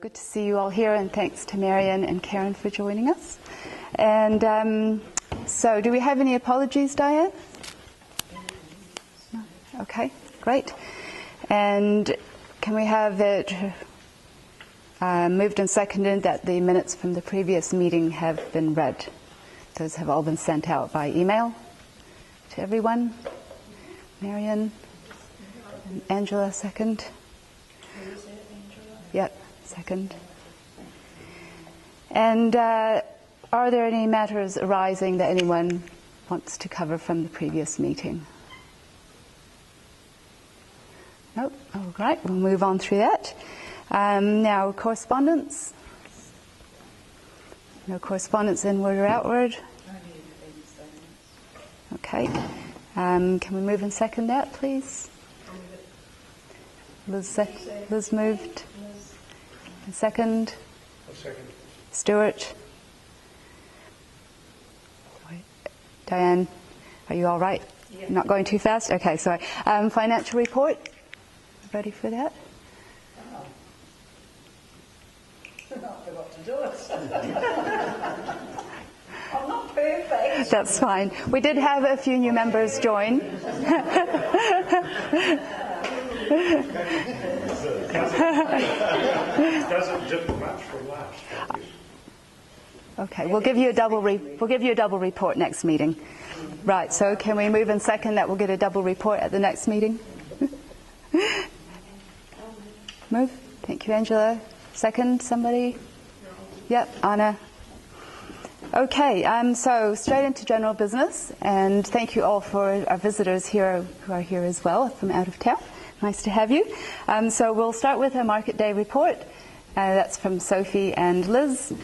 Good to see you all here, and thanks to Marion and Karen for joining us. And so do we have any apologies, Diane? No? Okay, great. And can we have it moved and seconded that the minutes from the previous meeting have been read? Those have all been sent out by email to everyone. Marion, and Angela, second. Yep, second. And are there any matters arising that anyone wants to cover from the previous meeting? Nope. All right, we'll move on through that. Now, correspondence. No correspondence inward or outward. Okay. Can we move and second that, please? Liz moved. And second? Second. Stuart? Diane, are you all right? Yeah. Not going too fast? Okay, sorry. Financial report? Ready for that? I forgot to do it. I'm not perfect. That's fine. We did have a few new members join. Doesn't differ much from last. Okay, we'll give you a double report next meeting. Right. So can we move in second that we'll get a double report at the next meeting? Move. Thank you, Angela. Second, somebody? Yep, Anna. Okay, so straight into general business, and thank you all for our visitors here who are here as well from out of town. Nice to have you. So we'll start with a market day report. That's from Sophie and Liz,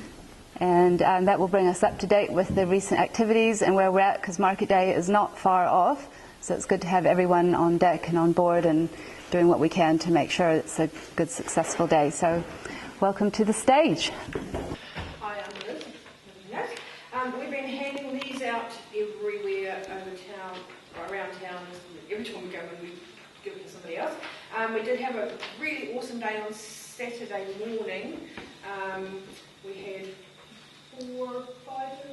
and that will bring us up to date with the recent activities and where we're at, because market day is not far off, so it's good to have everyone on deck and on board and doing what we can to make sure it's a good, successful day. So welcome to the stage. Hi, I'm Liz. We've been handing these out everywhere over town, or around town. Every time we go, we give it to somebody else. We did have a really awesome day on Saturday morning. We had four fighters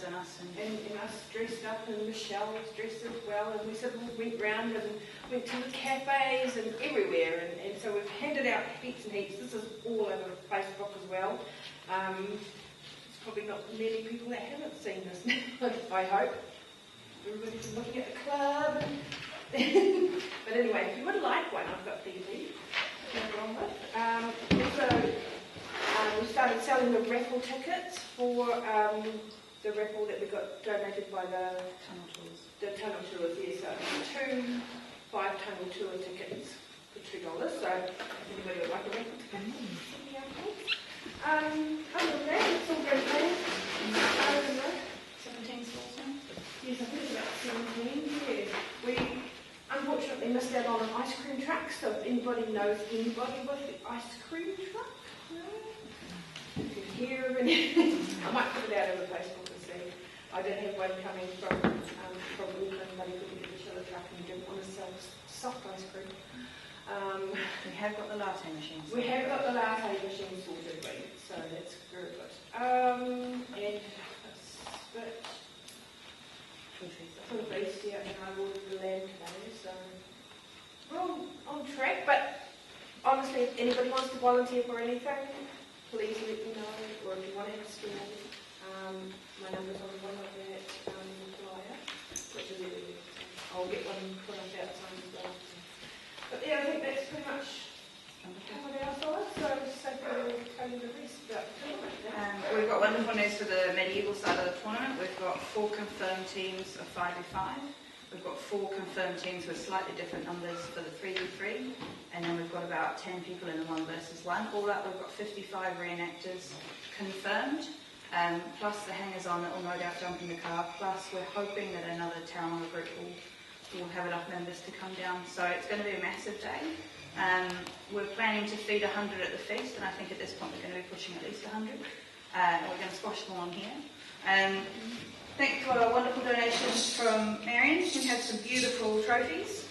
and us, and us dressed up, and Michelle was dressed as well, and we sort of went round and went to the cafes and everywhere, and so we've handed out heaps and heaps. This is all over Facebook as well. There's probably not many people that haven't seen this now, I hope. Everybody's looking at the club. But anyway, if you would like one, I've got these to go on with. Also, we started selling the raffle tickets for the raffle that we got donated by the tunnel tours. Yes, so 2 5-tunnel tour tickets for $2. So if anybody would like a raffle ticket, other than that, it's all great things. 17 stores now? Yes, I think it's about 17. Yeah, we unfortunately missed out on an ice cream truck. So if anybody knows anybody with the ice cream truck, if you hear of anything, I might put it out over Facebook and see. I did have one coming from Auckland, but he couldn't get the chiller truck and he didn't want to sell soft ice cream. We have got the latte machines. We have got the latte machine sorted, so that's very good. And but for the beast, yeah, and I ordered the lamb today, so we're all on track. But honestly, if anybody wants to volunteer for anything, please let me know, or if you want to have a stall, my number's on one of that flyer, which is everywhere. I'll get one put up outside as well. But yeah, I think that's pretty much covered our side, so Sophie will tell you the rest about the tournament. We've got wonderful news for the medieval side of the tournament. We've got 4 confirmed teams of 5v5. We've got 4 confirmed teams with slightly different numbers for the 3v3. And then we've got about 10 people in the 1 versus 1. All up, we've got 55 reenactors confirmed. Plus the hangers-on that will no doubt jump in the car. Plus we're hoping that another town or group will have enough members to come down. So it's going to be a massive day. We're planning to feed 100 at the feast, and I think at this point we're going to be pushing at least 100. We're going to squash them on here. Thank you for our wonderful donations from Marion, who has some beautiful trophies.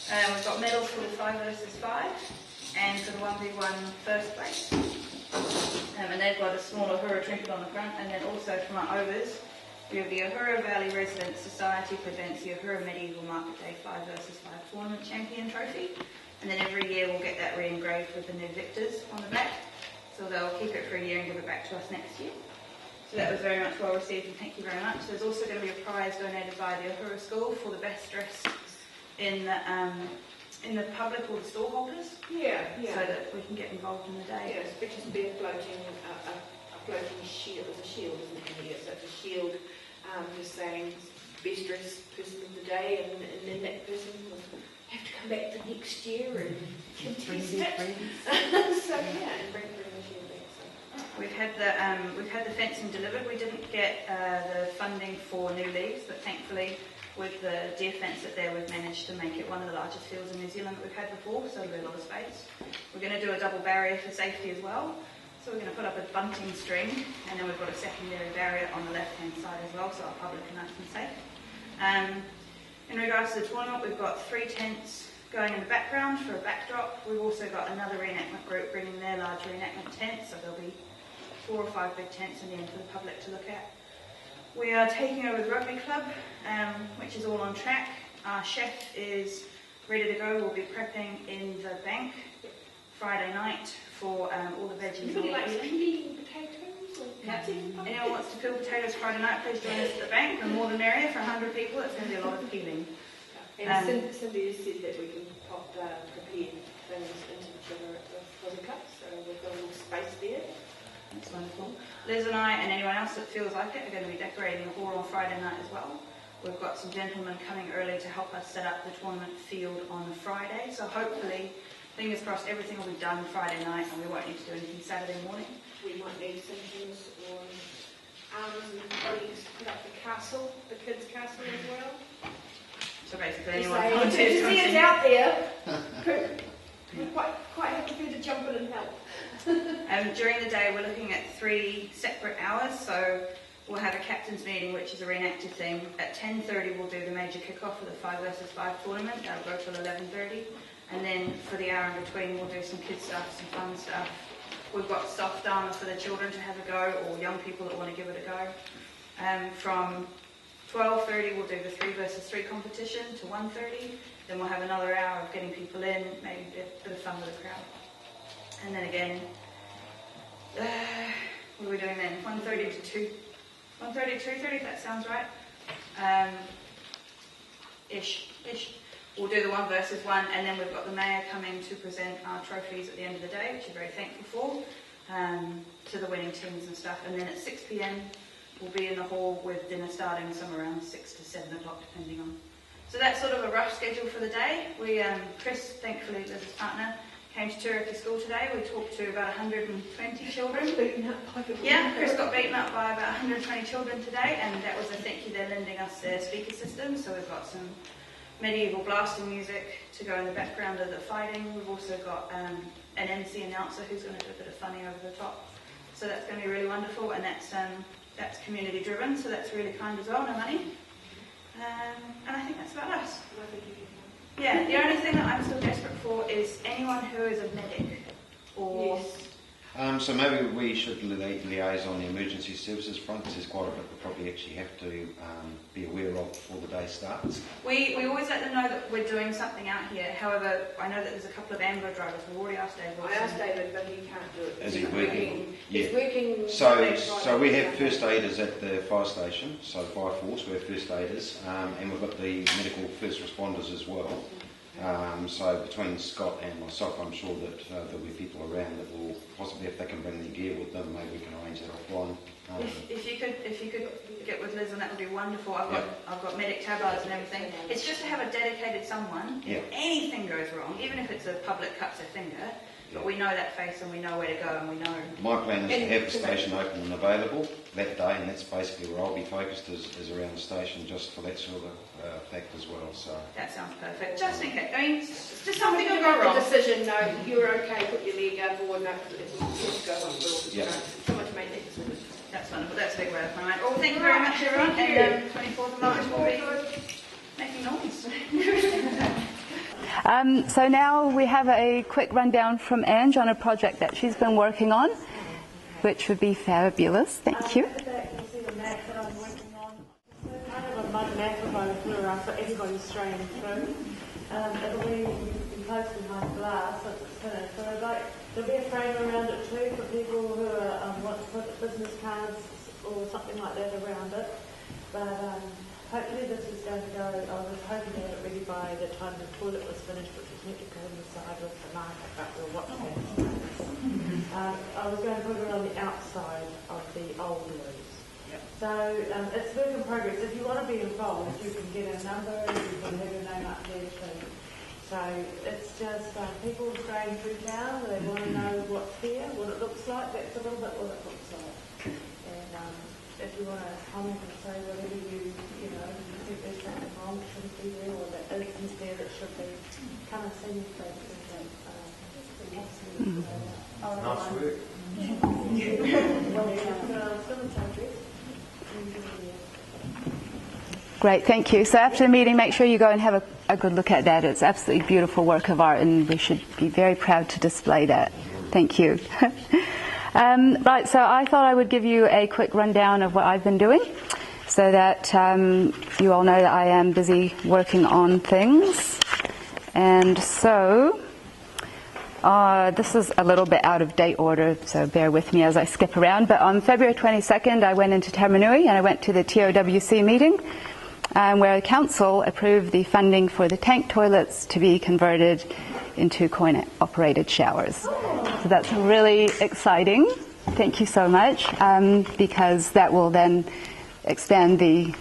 We've got medals for the 5 versus 5. and for the 1v1 first place. And they've got a small Ohura trinket on the front, and then also from our overs, we have the Ohura Valley Residents Society presents the Ohura Medieval Market Day 5 versus 5 Tournament Champion Trophy. And then every year we'll get that re-engraved with the new victors on the back. So they'll keep it for a year and give it back to us next year. So that was very much well received, and thank you very much. There's also going to be a prize donated by the Ohura School for the best dress in the public or the stall holders. Yeah. So that we can get involved in the day. Yeah, it's pictures of being floating, a floating shield. It's a shield, isn't it? Here? So it's a shield, just saying best dressed person of the day, and then that person will have to come back the next year and contest it. So yeah, and bring the shield back. So. We've had the fencing delivered. We didn't get the funding for new leaves, but thankfully with the deer fence that's there, we've managed to make it one of the largest fields in New Zealand that we've had before, so there'll be a lot of space. We're going to do a double barrier for safety as well. So we're going to put up a bunting string, and then we've got a secondary barrier on the left-hand side as well, so our public are nice and safe. In regards to the tournament, we've got 3 tents going in the background for a backdrop. We've also got another reenactment group bringing their large reenactment tents, so there'll be 4 or 5 big tents in the end for the public to look at. We are taking over the rugby club, which is all on track. Our chef is ready to go. We'll be prepping in the bank Friday night for all the veggies. Would you like peeling potatoes or cutting? Anyone wants to peel potatoes Friday night, please join us at the bank. The more the merrier. For 100 people, it's going to be a lot of peeling. And Cindy has said that we can pop prepared things into the chiller at the Fuzzy Cup, so we've got a little space there. That's wonderful. Liz and I, and anyone else that feels like it, are going to be decorating the hall on Friday night as well. We've got some gentlemen coming early to help us set up the tournament field on the Friday, so hopefully, fingers crossed, everything will be done Friday night and we won't need to do anything Saturday morning. We might need some things or arms and bodies to put up the castle, the kids' castle as well. So basically, anyone So, wants to to see us out there, we're quite happy for you to jump in and help. During the day, we're looking at 3 separate hours, so we'll have a captain's meeting, which is a reenacted thing. At 10:30, we'll do the major kick-off for the 5 versus 5 tournament. That'll go till 11:30. And then for the hour in between, we'll do some kids stuff, some fun stuff. We've got soft armour for the children to have a go, or young people that want to give it a go. From 12:30, we'll do the 3 versus 3 competition to 1:30. Then we'll have another hour of getting people in, maybe a bit of fun with the crowd. And then again, what are we doing then? 1:30 to 2. 1:30 to 2:30, if that sounds right. Ish. We'll do the 1 versus 1, and then we've got the mayor coming to present our trophies at the end of the day, which we're very thankful for, to the winning teams and stuff. And then at 6 p.m, we'll be in the hall with dinner starting somewhere around 6 to 7 o'clock, depending on. So that's sort of a rough schedule for the day. Chris, thankfully, Liz's partner, came to Turkey School today. We talked to about 120 children. Yeah, Chris got beaten up by about 120 children today, and that was a thank you. They're lending us their speaker system, so we've got some medieval blasting music to go in the background of the fighting. We've also got an MC announcer who's going to do a bit of funny over the top. So that's going to be really wonderful, and that's community driven, so that's really kind as well, no money. And I think that's about us. Yeah, the only thing that I'm still desperate for is anyone who is a medic or... Yes. So maybe we should liaise on the emergency services front, because there's quite a bit we probably actually have to be aware of before the day starts. We always let them know that we're doing something out here. However, I know that there's a couple of Amber drivers. We've already asked David. I asked David, but he can't do it. Is he working? Yeah. He's working. So we have first aiders at the fire station, so fire force, we have first aiders, and we've got the medical first responders as well. So between Scott and myself, I'm sure that there'll be people around that will possibly, if they can bring their gear with them, maybe we can arrange that offline. If you could get with Liz, and that would be wonderful. I've got medic tablets and everything. It's just to have a dedicated someone. Yeah. If anything goes wrong, even if it's a public cuts their finger, but we know that face and we know where to go and we know. My plan is to have the station open and available that day, and that's basically where I'll be focused is around the station, just for that sort of fact as well. So That sounds perfect. Just in case. I mean, just something You'll will go make wrong. the decision, no, you're okay, put your leg up, or no, let's go on. Yeah. Someone to make that decision. That's wonderful. That's a big way of fun. Well, thank you very much, everyone. And 24th of March will be making noise. So now we have a quick rundown from Ange on a project that she's been working on, which would be fabulous. Thank you. At the back, you see the map that I'm working on. It's kind of a mud map of Ohura for everybody straying through. It'll be enclosed behind glass once it's finished. So there'll be a frame around it too for people who want to put business cards or something like that around it. But hopefully this is going to go, I was hoping to have it ready by the time the toilet was finished, which was meant to coincide with the market, but we'll watch that. I was going to put it on the outside of the old loose. So it's work in progress. If you want to be involved, you can get a number, you can have your name up there too. So it's just people straying through town, they want to know what's here, what it looks like. That's a little bit what it looks like. And if you want to comment and say whatever you think there's something wrong, it shouldn't be there, or that isn't there, that should be, come and see me folks. Nice work. Great, thank you. So after the meeting, make sure you go and have a good look at that. It's absolutely beautiful work of art, and we should be very proud to display that. Thank you. Right, so I thought I would give you a quick rundown of what I've been doing, so that you all know that I am busy working on things. And so this is a little bit out of date order, so bear with me as I skip around. But on February 22nd, I went into Taranui and I went to the TOWC meeting, where the council approved the funding for the tank toilets to be converted into coin-operated showers. So that's really exciting. Thank you so much, because that will then expand the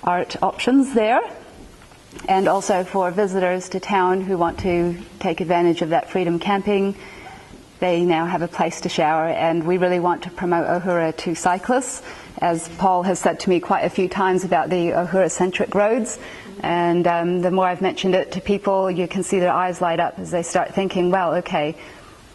art options there. And also for visitors to town who want to take advantage of that freedom camping, they now have a place to shower. And we really want to promote Ohura to cyclists, as Paul has said to me quite a few times about the Ohura-centric roads. And the more I've mentioned it to people, you can see their eyes light up as they start thinking, well, okay,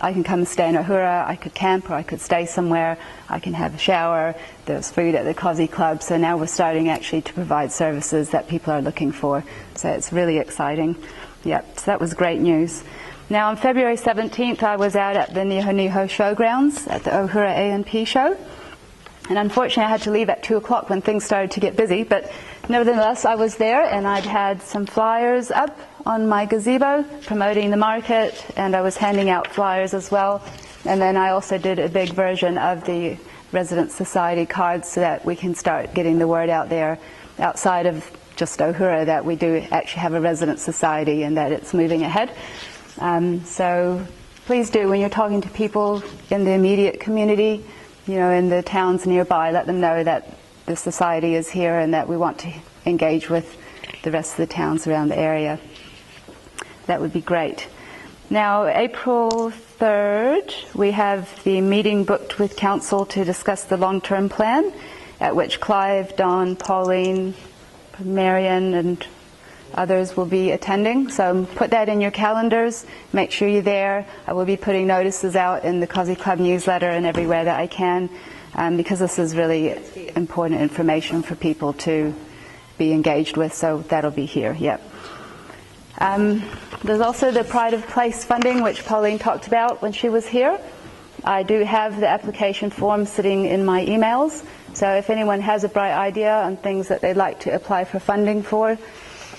I can come and stay in Ohura, I could camp, or I could stay somewhere, I can have a shower, there's food at the Cozy Club. So now we're starting actually to provide services that people are looking for. So it's really exciting. Yep, so that was great news. Now on February 17th, I was out at the Niho Niho Showgrounds at the Ohura A&P show. And unfortunately, I had to leave at 2 o'clock when things started to get busy. But nevertheless, I was there, and I'd had some flyers up on my gazebo promoting the market, and I was handing out flyers as well. And then I also did a big version of the Resident Society cards so that we can start getting the word out there outside of just Ohura that we do actually have a Resident Society and that it's moving ahead. So please do, when you're talking to people in the immediate community, in the towns nearby, let them know that the society is here and that we want to engage with the rest of the towns around the area. That would be great. Now, April 3rd, we have the meeting booked with Council to discuss the long-term plan, at which Clive, Dawn, Pauline, Marion, and others will be attending. So put that in your calendars. Make sure you're there. I will be putting notices out in the Cozy Club newsletter and everywhere that I can, because this is really important information for people to be engaged with. So that'll be here. Yep. There's also the Pride of Place funding, which Pauline talked about when she was here. I do have the application form sitting in my emails. So if anyone has a bright idea on things that they'd like to apply for funding for,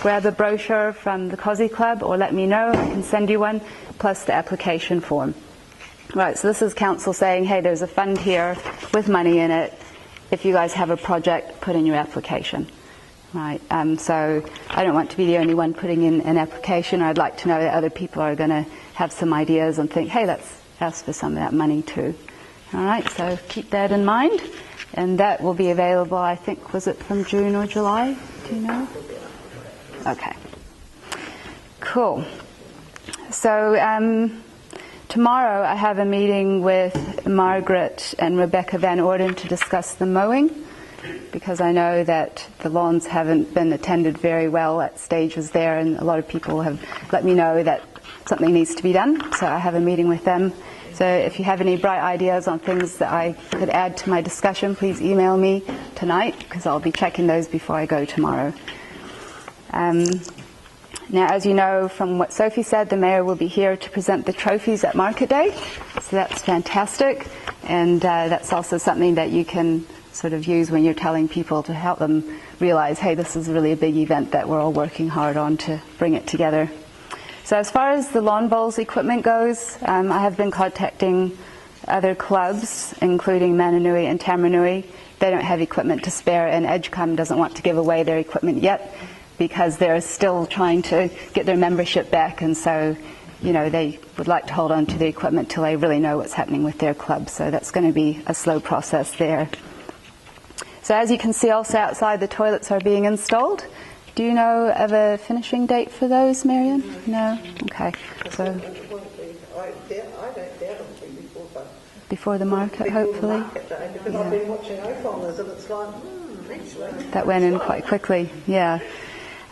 grab a brochure from the Cozy Club or let me know. I can send you one, plus the application form. Right, so this is Council saying, hey, there's a fund here with money in it. If you guys have a project, put in your application. Right, so I don't want to be the only one putting in an application. I'd like to know that other people are going to have some ideas and think, hey, let's ask for some of that money too. All right, so keep that in mind. And that will be available, I think, was it from June or July? Do you know? Okay. Cool. So tomorrow I have a meeting with Margaret and Rebecca Van Orden to discuss the mowing, because I know that the lawns haven't been attended very well at stages there, and a lot of people have let me know that something needs to be done. So I have a meeting with them. So if you have any bright ideas on things that I could add to my discussion, please email me tonight, because I'll be checking those before I go tomorrow. Now, as you know from what Sophie said, the Mayor will be here to present the trophies at Market Day, so that's fantastic, and that's also something that you can sort of use when you're telling people to help them realize, hey, this is really a big event that we're all working hard on to bring it together. So as far as the lawn bowls equipment goes, I have been contacting other clubs, including Mananui and Tamarunui. They don't have equipment to spare, and Edgecombe doesn't want to give away their equipment yet because they're still trying to get their membership back, and so, you know, they would like to hold on to the equipment till they really know what's happening with their club. So that's going to be a slow process there. So as you can see, also outside, the toilets are being installed. Do you know of a finishing date for those, Marion? No? Okay. So I don't doubt it'll be before the market, hopefully. Market day, because I've been watching OVRS and it's like, actually. That went in quite quickly, yeah.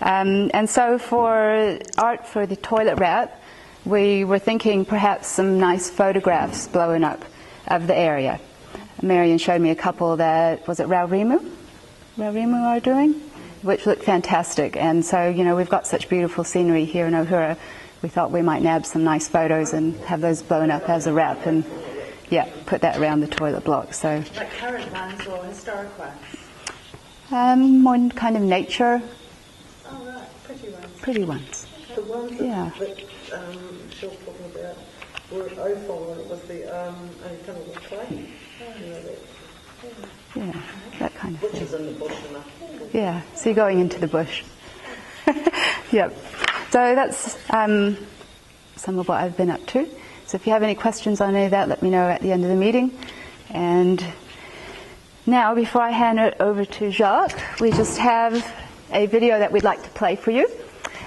And so for art for the toilet wrap, we were thinking perhaps some nice photographs blowing up of the area. Marion showed me a couple that, was it Raurimu are doing, which looked fantastic. And so, you know, we've got such beautiful scenery here in Ohura. We thought we might nab some nice photos and have those blown up as a wrap and, yeah, put that around the toilet block. So, Like current ones or historic ones? more kind of nature. Oh, right, pretty ones. Pretty ones. The ones that, Yeah. Michelle's talking about were at OVRS and it was the only tunnel with clay. You know, Yeah, that kind of which thing. is in the bush enough. Yeah, so you're going into the bush. Yep. So that's some of what I've been up to. So if you have any questions on any of that, let me know at the end of the meeting. And now, before I hand it over to Jacques, we just have a video that we'd like to play for you.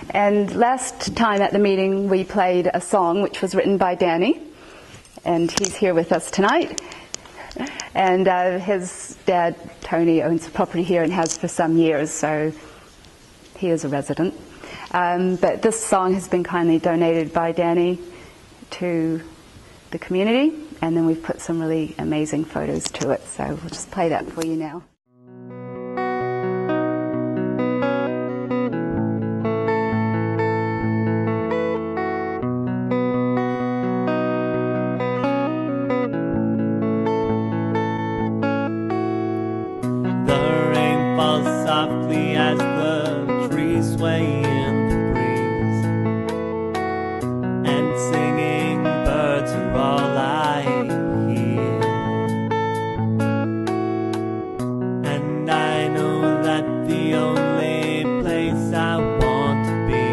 And last time at the meeting, we played a song which was written by Danny, and he's here with us tonight. And his dad, Tony, owns the property here and has for some years, so he is a resident. But this song has been kindly donated by Danny to the community, and then we've put some really amazing photos to it, so we'll just play that for you now. Softly as the trees sway in the breeze, and singing birds are all I hear. And I know that the only place I want to be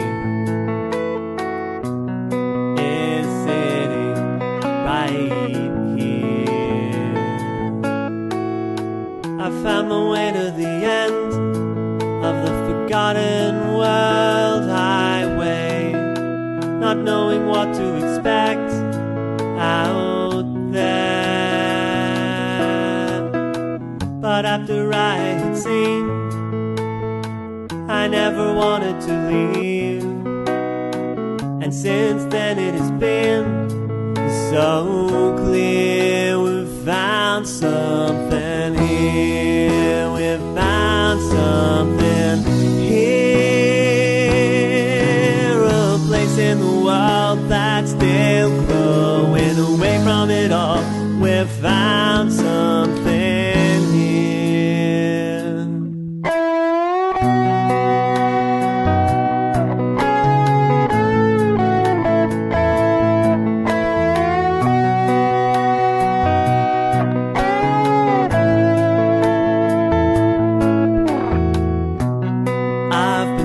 is sitting right here. I found my way to the end of the forgotten world highway, not knowing what to expect out there. But after I had seen, I never wanted to leave. And since then it has been so clear we've found something here. We've found something here, a place in the world that's still growing away from it all. We've found something here.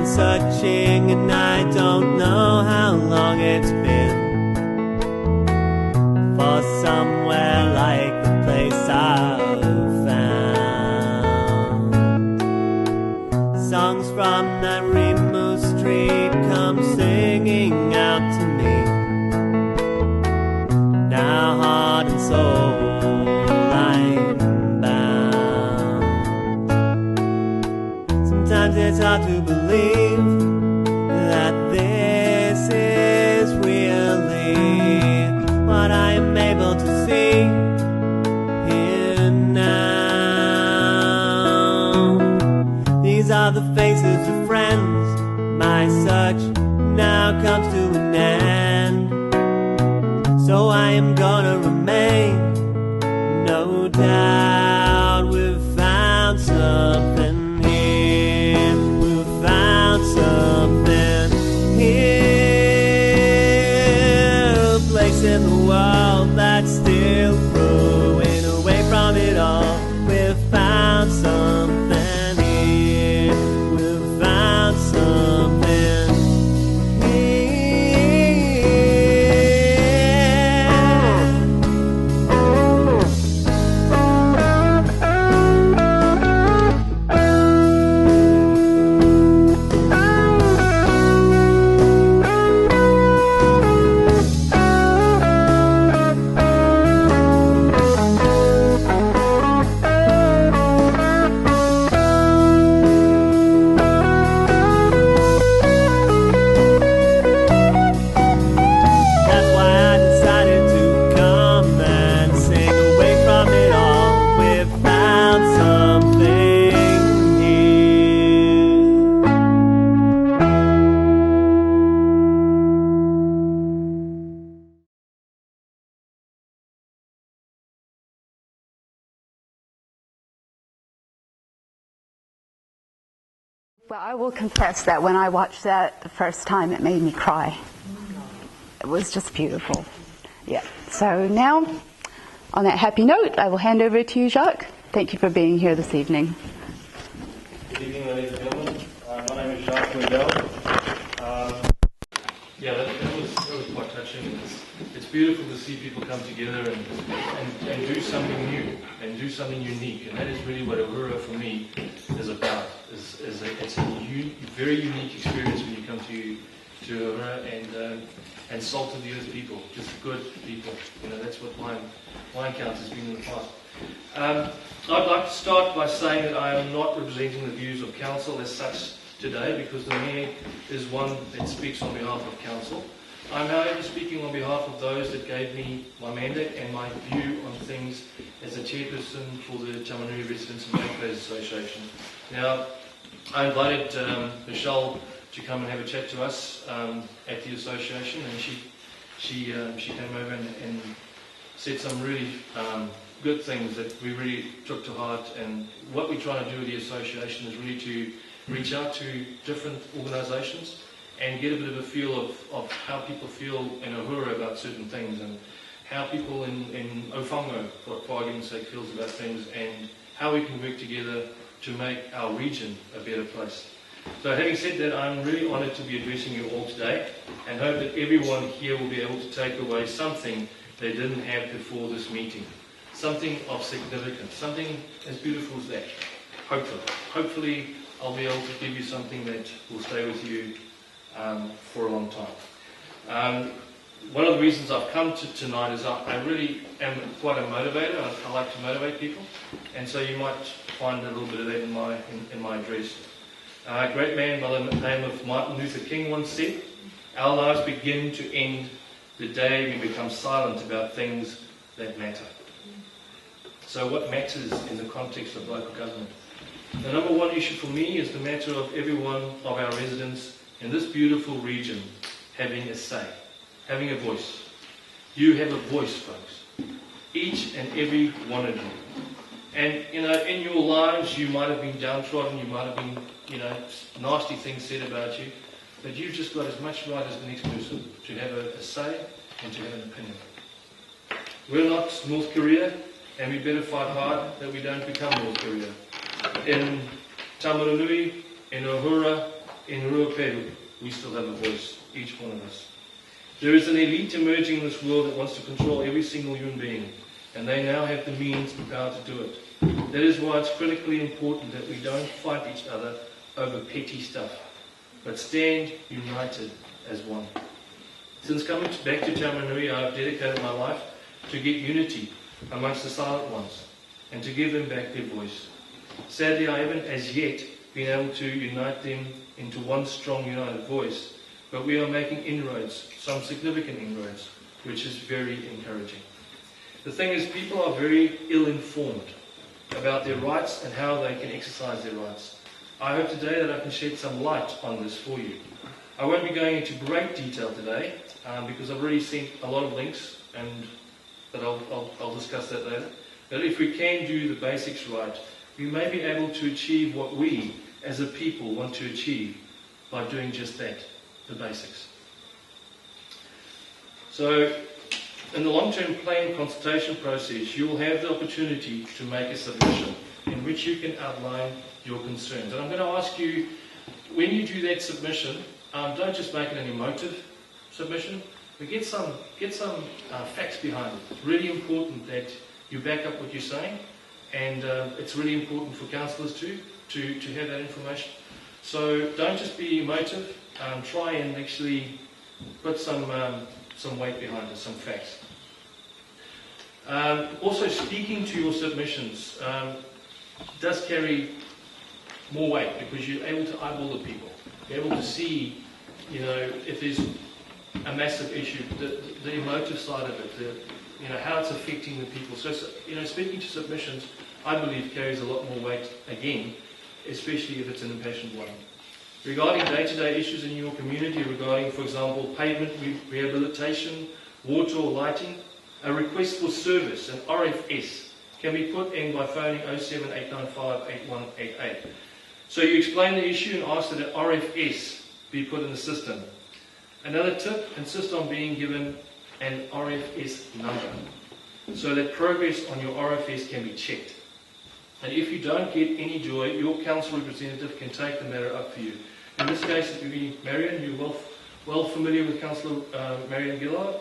Searching, and I don't know how long it's been, for somewhere like the place I've found. Songs from that Rimu street come singing out to me. Now heart and soul I'm bound. Sometimes it's hard to believe that this is really what I am able to see here now. These are the faces of friends, my search Well, I will confess that when I watched that the first time, it made me cry. It was just beautiful. Yeah. So now, on that happy note, I will hand over to you, Jacques. Thank you for being here this evening. Good evening, ladies and gentlemen. My name is Jacques Wendell. That was quite touching. It's beautiful to see people come together and do something new and do something unique. And that is really what Ohura for me is about. It's a very unique experience when you come to Ohura and salt of the earth people, just good people. That's what my encounter has been in the past. I'd like to start by saying that I am not representing the views of council as such today, because the mayor is one that speaks on behalf of council. I'm however speaking on behalf of those that gave me my mandate and my view on things as a chairperson for the Tamanui Residents and Taxpayers Association. Now, I invited Michelle to come and have a chat to us at the association, and she came over and said some really good things that we really took to heart. And what we're trying to do with the association is really to reach out to different organisations and get a bit of a feel of how people feel in Ohura about certain things, and how people in Ofango, for argument's sake, feels about things, and how we can work together to make our region a better place. So having said that, I'm really honoured to be addressing you all today, and hope that everyone here will be able to take away something they didn't have before this meeting. Something of significance, something as beautiful as that. Hopefully I'll be able to give you something that will stay with you for a long time. One of the reasons I've come to tonight is I really am quite a motivator. I like to motivate people, and so you might find a little bit of that in my address. A great man by the name of Martin Luther King once said, "Our lives begin to end the day we become silent about things that matter." So what matters in the context of local government? The number one issue for me is the matter of every one of our residents in this beautiful region having a say, having a voice. You have a voice, folks. Each and every one of you. And, in your lives, you might have been downtrodden, you might have been, nasty things said about you, but you've just got as much right as the next person to have a say and to have an opinion. We're not North Korea, and we better fight hard that we don't become North Korea. In Tamaranui, in Ohura, in Ruapehu, we still have a voice, each one of us. There is an elite emerging in this world that wants to control every single human being, and they now have the means and power to do it. That is why it's critically important that we don't fight each other over petty stuff, but stand united as one. Since coming back to Tamanui, I have dedicated my life to get unity amongst the silent ones, and to give them back their voice. Sadly, I haven't as yet been able to unite them into one strong united voice, but we are making inroads, some significant inroads, which is very encouraging. The thing is, people are very ill-informed about their rights and how they can exercise their rights. I hope today that I can shed some light on this for you. I won't be going into great detail today, because I've already sent a lot of links, but I'll discuss that later. But if we can do the basics right, we may be able to achieve what we, as a people, want to achieve by doing just that, the basics. So, in the long-term plan consultation process, you will have the opportunity to make a submission in which you can outline your concerns. And I'm going to ask you, when you do that submission, don't just make it an emotive submission, but get some facts behind it. It's really important that you back up what you're saying, and it's really important for councillors too to have that information. So don't just be emotive. Try and actually put some weight behind it, some facts. Also, speaking to your submissions does carry more weight, because you're able to eyeball the people. You're able to see, if there's a massive issue, the emotive side of it, how it's affecting the people. So, speaking to submissions, I believe, carries a lot more weight again, especially if it's an impassioned one. Regarding day-to-day issues in your community, regarding, for example, pavement rehabilitation, water or lighting, a request for service, an RFS, can be put in by phoning 07895 8188. So you explain the issue and ask that an RFS be put in the system. Another tip, insist on being given an RFS number so that progress on your RFS can be checked. And if you don't get any joy, your council representative can take the matter up for you. In this case, it would be Marion, you're well familiar with Councillor Marion Gillard,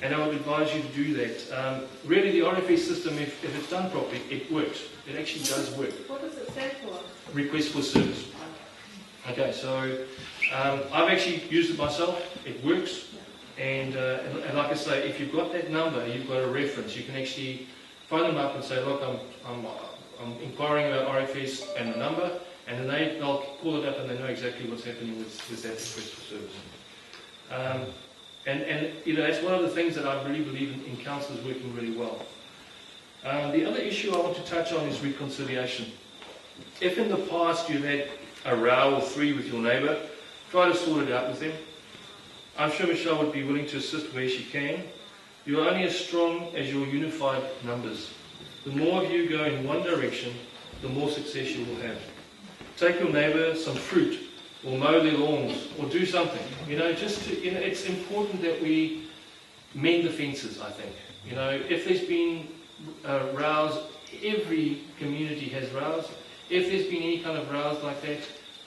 and I would advise you to do that. Really, the RFS system, if it's done properly, it works. It actually does work. What does it stand for? Request for service. Okay, so I've actually used it myself. It works. And like I say, if you've got that number, you've got a reference. You can actually phone them up and say, look, I'm inquiring about RFS and the number, and then they'll call it up and they know exactly what's happening with that request for service. And you know, that's one of the things that I really believe in councillors working really well. The other issue I want to touch on is reconciliation. If in the past you've had a row or three with your neighbour, try to sort it out with them. I'm sure Michelle would be willing to assist where she can. You're only as strong as your unified numbers. The more of you go in one direction, the more success you will have. Take your neighbour some fruit, or mow their lawns, or do something. You know, it's important that we mend the fences, I think. You know, if there's been rows, every community has rows. If there's been any kind of rows like that,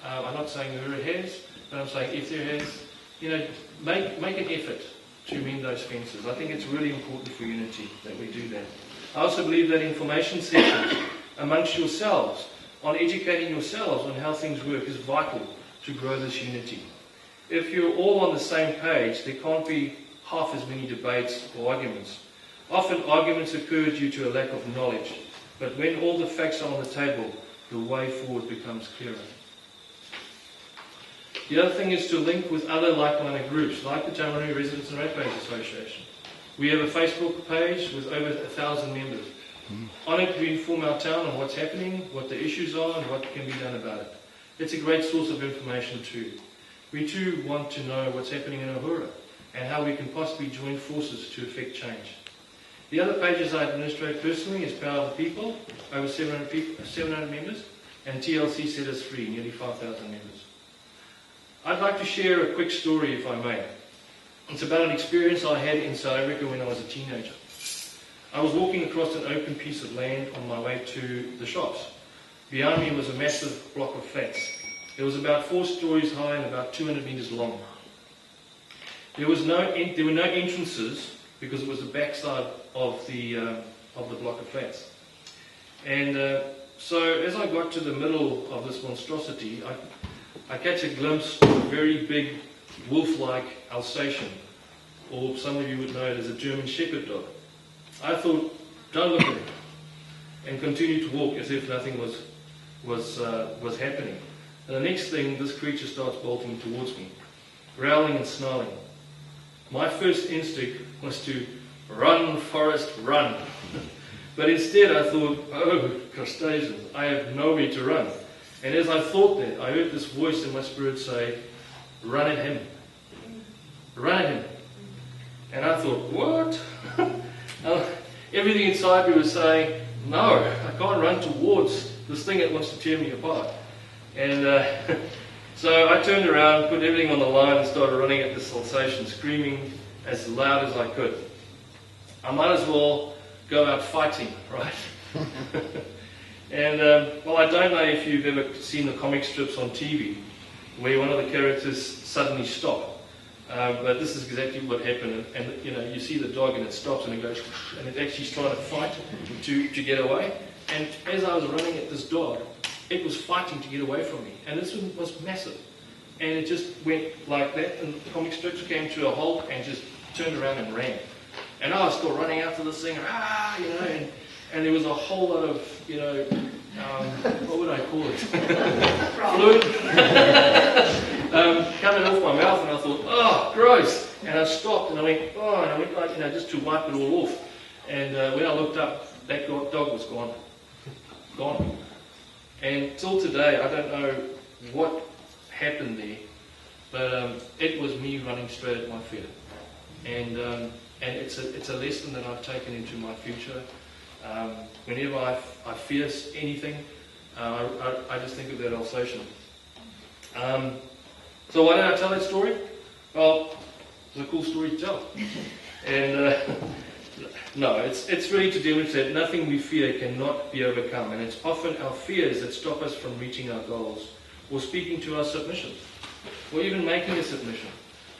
I'm not saying Ohura has, but I'm saying if there has, you know, make an effort to mend those fences. I think it's really important for unity that we do that. I also believe that information sessions amongst yourselves, on educating yourselves on how things work, is vital to grow this unity. If you're all on the same page, there can't be half as many debates or arguments. Often arguments occur due to a lack of knowledge, but when all the facts are on the table, the way forward becomes clearer. The other thing is to link with other like-minded groups, like the Tamaruni Residents and Ratepayers Association. We have a Facebook page with over 1,000 members. On it, we inform our town on what's happening, what the issues are, and what can be done about it. It's a great source of information too. We too want to know what's happening in Ohura and how we can possibly join forces to effect change. The other pages I administrate personally is Power of the People, over 700 members, and TLC Set Us Free, nearly 5,000 members. I'd like to share a quick story, if I may. It's about an experience I had in South Africa when I was a teenager. I was walking across an open piece of land on my way to the shops. Behind me was a massive block of flats. It was about 4 stories high and about 200 metres long. There were no entrances because it was the backside of the block of flats. And so as I got to the middle of this monstrosity, I catch a glimpse of a very big wolf-like Alsatian, or some of you would know it as a German Shepherd dog. I thought, don't look at it, and continued to walk as if nothing was happening. And the next thing, this creature starts bolting towards me, growling and snarling. My first instinct was to run, Forrest, run. But instead I thought, oh, crustaceans, I have nowhere to run. And as I thought that, I heard this voice in my spirit say, run at him. Run at him. And I thought, what? Everything inside me was saying, no, I can't run towards this thing that wants to tear me apart. And so I turned around, put everything on the line and started running at this Alsatian, screaming as loud as I could. I might as well go out fighting, right? And, well, I don't know if you've ever seen the comic strips on TV where one of the characters suddenly stops. But this is exactly what happened. And you know, you see the dog and it stops and it goes, and it actually is trying to fight to get away. And as I was running at this dog, it was fighting to get away from me. And this one was massive. And it just went like that, and the comic strips came to a halt and just turned around and ran. And I was still running after this thing, you know, and there was a whole lot of, you know, what would I call it? Fluid coming off my mouth, and I thought, oh, gross. And I stopped, and I went, oh, and I went like, you know, just to wipe it all off. And when I looked up, that dog was gone. Gone. And till today, I don't know what happened there, but it was me running straight at my fear. And it's a lesson that I've taken into my future. Whenever I fear anything, I just think of that Alsatian. So why don't I tell that story? Well, it's a cool story to tell. And no, it's really to demonstrate nothing we fear cannot be overcome. And it's often our fears that stop us from reaching our goals, or speaking to our submissions, or even making a submission,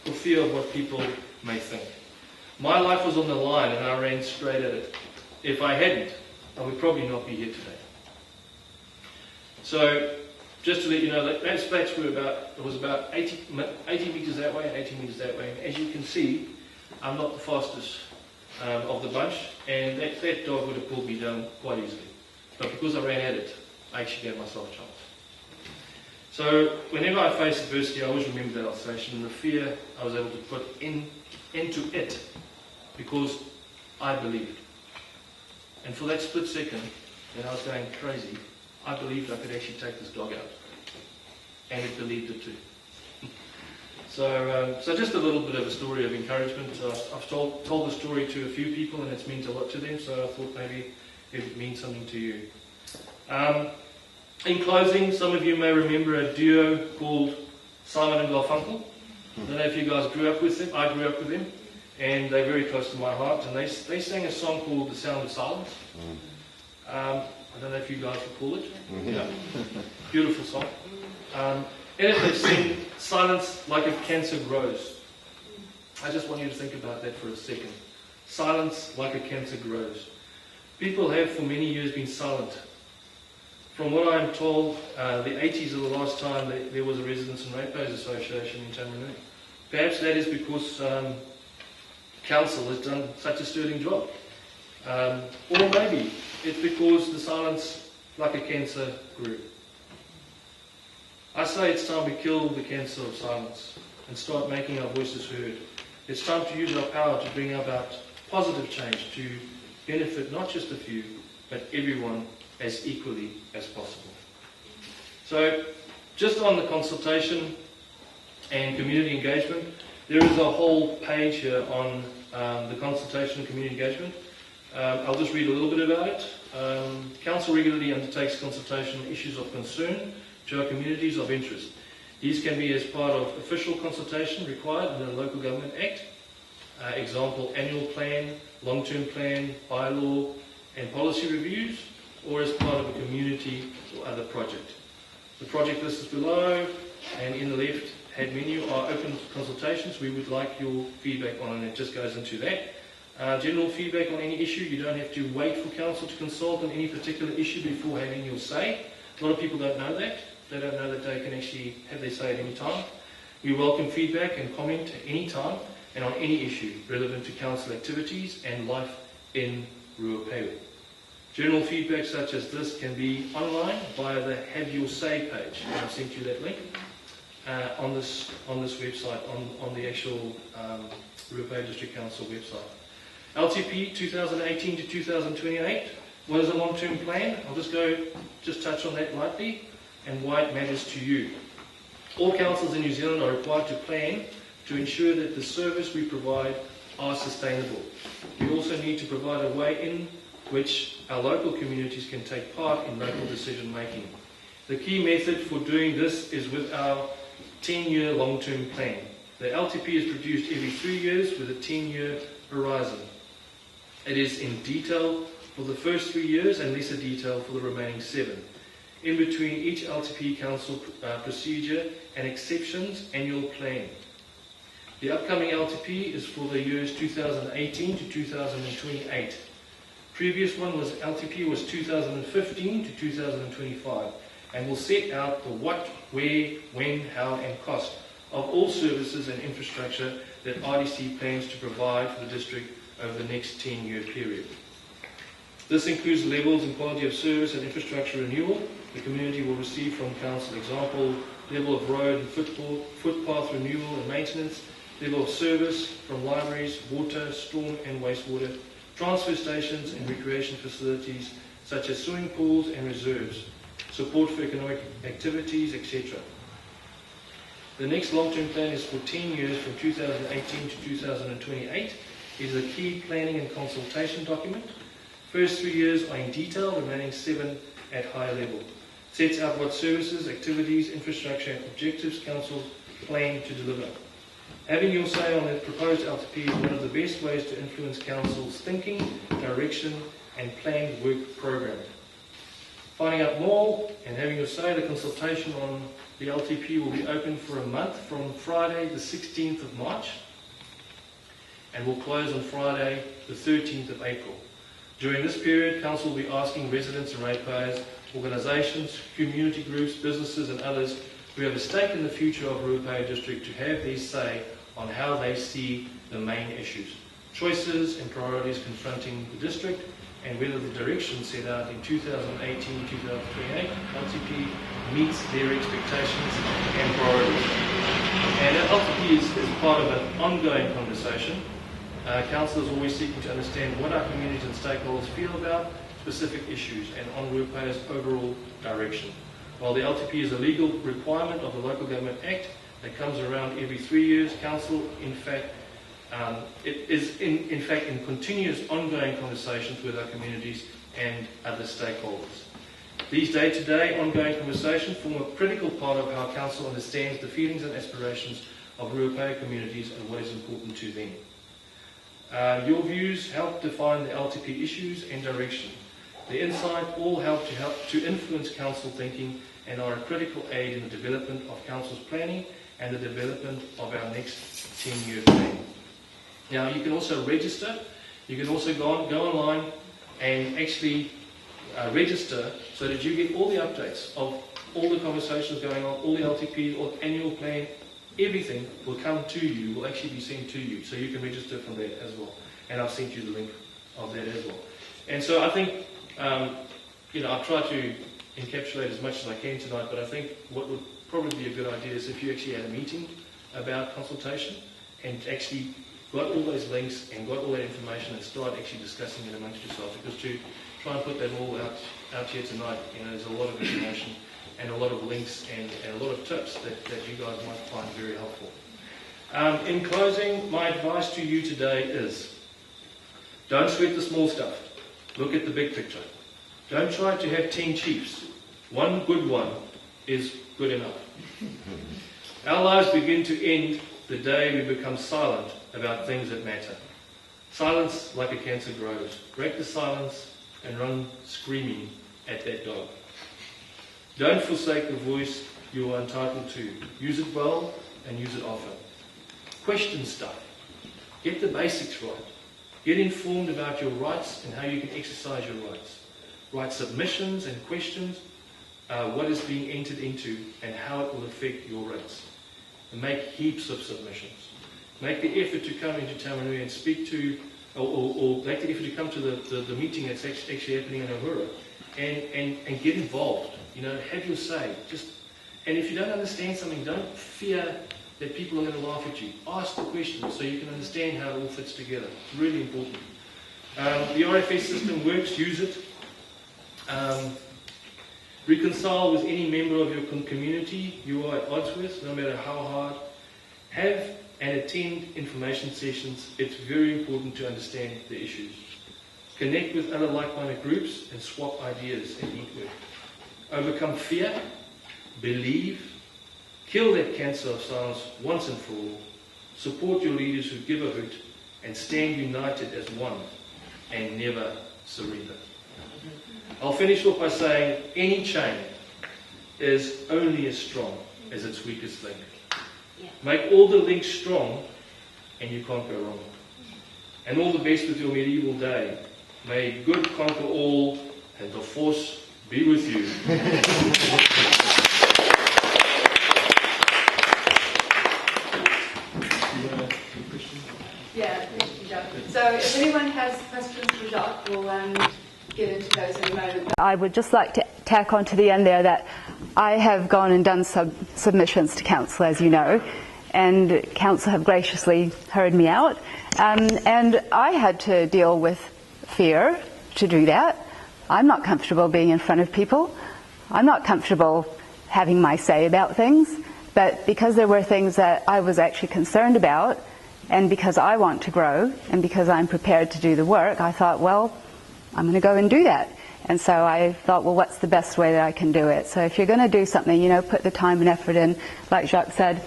for fear of what people may think. My life was on the line and I ran straight at it. If I hadn't, I would probably not be here today. So, just to let you know, that splats were it was about 80 metres that way and 80 metres that way. And as you can see, I'm not the fastest of the bunch, and that dog would have pulled me down quite easily. But because I ran at it, I actually gave myself a chance. So, whenever I face adversity, I always remember that Alsatian and the fear I was able to put into it, because I believed. And for that split second, when I was going crazy, I believed I could actually take this dog out. And it believed it too. So just a little bit of a story of encouragement. I've told the story to a few people and it's meant a lot to them, so I thought maybe it would mean something to you. In closing, some of you may remember a duo called Simon and Garfunkel. I don't know if you guys grew up with them. I grew up with them, and they're very close to my heart. And they sang a song called The Sound of Silence. I don't know if you guys recall it. Yeah. Beautiful song. In it they sing, silence like a cancer grows. I just want you to think about that for a second. Silence like a cancer grows. People have for many years been silent. From what I'm told, the 80s are the last time there was a Residents and Ratepayers Association in Tamarunui. Perhaps that is because council has done such a sterling job. Or maybe it's because the silence like a cancer grew. I say it's time we kill the cancer of silence and start making our voices heard. It's time to use our power to bring about positive change to benefit not just a few, but everyone as equally as possible. So, just on the consultation and community engagement, there is a whole page here on the consultation and community engagement. I'll just read a little bit about it. Council regularly undertakes consultation on issues of concern to our communities of interest. These can be as part of official consultation required in the Local Government Act, example annual plan, long-term plan, bylaw and policy reviews, or as part of a community or other project. The project list is below, and in the left-hand menu are open consultations. We would like your feedback on, and it just goes into that. General feedback on any issue. You don't have to wait for council to consult on any particular issue before having your say. A lot of people don't know that. They don't know that they can actually have their say at any time. We welcome feedback and comment at any time and on any issue relevant to council activities and life in Ruapehu. General feedback such as this can be online via the Have Your Say page. And I've sent you that link on this website, on the actual Ruapehu District Council website. LTP 2018 to 2028. What is a long-term plan? I'll just touch on that lightly and why it matters to you. All councils in New Zealand are required to plan to ensure that the service we provide are sustainable. We also need to provide a way in which our local communities can take part in local decision making. The key method for doing this is with our 10-year long-term plan. The LTP is produced every 3 years with a 10-year horizon. It is in detail for the first 3 years and lesser detail for the remaining 7. In between each LTP council procedure and exceptions annual plan. The upcoming LTP is for the years 2018 to 2028. Previous one was LTP was 2015 to 2025 and will set out the what, where, when, how and cost of all services and infrastructure that RDC plans to provide for the district over the next 10-year period. This includes levels and quality of service and infrastructure renewal the community will receive from council. Example, level of road and footpath renewal and maintenance, level of service from libraries, water, storm and wastewater, transfer stations and recreation facilities such as swimming pools and reserves, support for economic activities, etc. The next long-term plan is for 10 years from 2018 to 2028. It is a key planning and consultation document. First 3 years are in detail, remaining 7 at higher level. sets out what services, activities, infrastructure and objectives councils plan to deliver. Having your say on the proposed LTP is one of the best ways to influence council's thinking, direction and planned work program. Finding out more and having your say, the consultation on the LTP will be open for a month from Friday the 16th of March and will close on Friday the 13th of April. During this period, council will be asking residents and ratepayers, organisations, community groups, businesses and others who have a stake in the future of Ruapehu District to have their say on how they see the main issues, choices and priorities confronting the district, and whether the direction set out in 2018-2028 LTP meets their expectations and priorities. And LTP is part of an ongoing conversation. Council is always seeking to understand what our communities and stakeholders feel about specific issues and on Ruapehu's overall direction. While the LTP is a legal requirement of the Local Government Act that comes around every 3 years, Council is in continuous ongoing conversations with our communities and other stakeholders. These day-to-day ongoing conversations form a critical part of how Council understands the feelings and aspirations of Ruapehu communities and what is important to them. Your views help define the LTP issues and direction. The insight all help to influence Council thinking and are a critical aid in the development of Council's planning and the development of our next 10-year plan. Now, you can also register. You can also go online and actually register so that you get all the updates of all the conversations going on, all the LTP, or annual plan. Everything will come to you, will actually be sent to you, so you can register from there as well. And I've sent you the link of that as well. And so I think, I've tried to encapsulate as much as I can tonight, but I think what would probably be a good idea is if you actually had a meeting about consultation and actually got all those links and got all that information and start actually discussing it amongst yourselves. Because to try and put that all out here tonight, there's a lot of information and a lot of links and a lot of tips that you guys might find very helpful. In closing, my advice to you today is don't sweat the small stuff. Look at the big picture. Don't try to have 10 chiefs. One good one is good enough. Our lives begin to end the day we become silent about things that matter. Silence like a cancer grows. Break the silence and run screaming at that dog. Don't forsake the voice you are entitled to. Use it well and use it often. Question stuff. Get the basics right. Get informed about your rights and how you can exercise your rights. Write submissions and questions, what is being entered into and how it will affect your rights. And make heaps of submissions. Make the effort to come into Tamanui and speak to, or make the effort to come to the meeting that's actually happening in Ohura and get involved. Have your say. And if you don't understand something, don't fear that people are going to laugh at you. Ask the questions so you can understand how it all fits together. It's really important. The RFS system works, use it. Reconcile with any member of your community you are at odds with, no matter how hard. Have and attend information sessions. It's very important to understand the issues. Connect with other like-minded groups and swap ideas and network. Overcome fear, believe, kill that cancer of silence once and for all. Support your leaders who give a hoot and stand united as one and never surrender. I'll finish off by saying any chain is only as strong as its weakest link. Make all the links strong and you can't go wrong. And all the best with your medieval day. May good conquer all and the force be with you. Yeah, thank you, Jacques. So if anyone has questions for Jacques, we'll get into those in a moment. I would just like to tack on to the end there that I have gone and done submissions to Council, as you know, and Council have graciously heard me out. And I had to deal with fear to do that. I'm not comfortable being in front of people. I'm not comfortable having my say about things. But because there were things that I was actually concerned about, and because I want to grow, and because I'm prepared to do the work, I thought, well, I'm going to go and do that. And so I thought, well, what's the best way that I can do it? So if you're going to do something, put the time and effort in. Like Jacques said,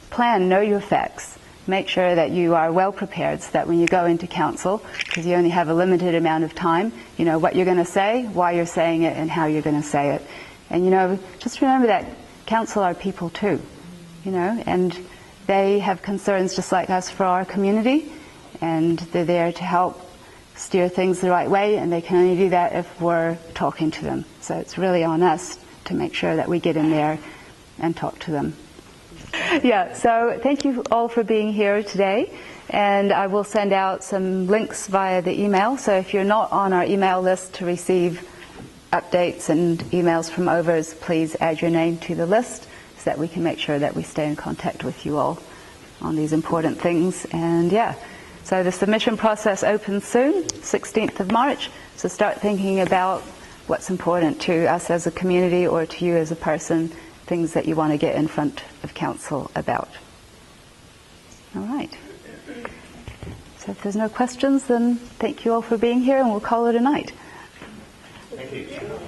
plan, know your facts. Make sure that you are well prepared so that when you go into council, because you only have a limited amount of time, you know what you're going to say, why you're saying it, and how you're going to say it. And, just remember that council are people too, and they have concerns just like us for our community, and they're there to help steer things the right way, and they can only do that if we're talking to them. So it's really on us to make sure that we get in there and talk to them. Yeah, so thank you all for being here today, and I will send out some links via the email. So if you're not on our email list to receive updates and emails from OVRS, please add your name to the list so that we can make sure that we stay in contact with you all on these important things. And yeah, so the submission process opens soon, 16th of March, so start thinking about what's important to us as a community or to you as a person, things that you want to get in front of council about. All right. So if there's no questions, then thank you all for being here, and we'll call it a night. Thank you.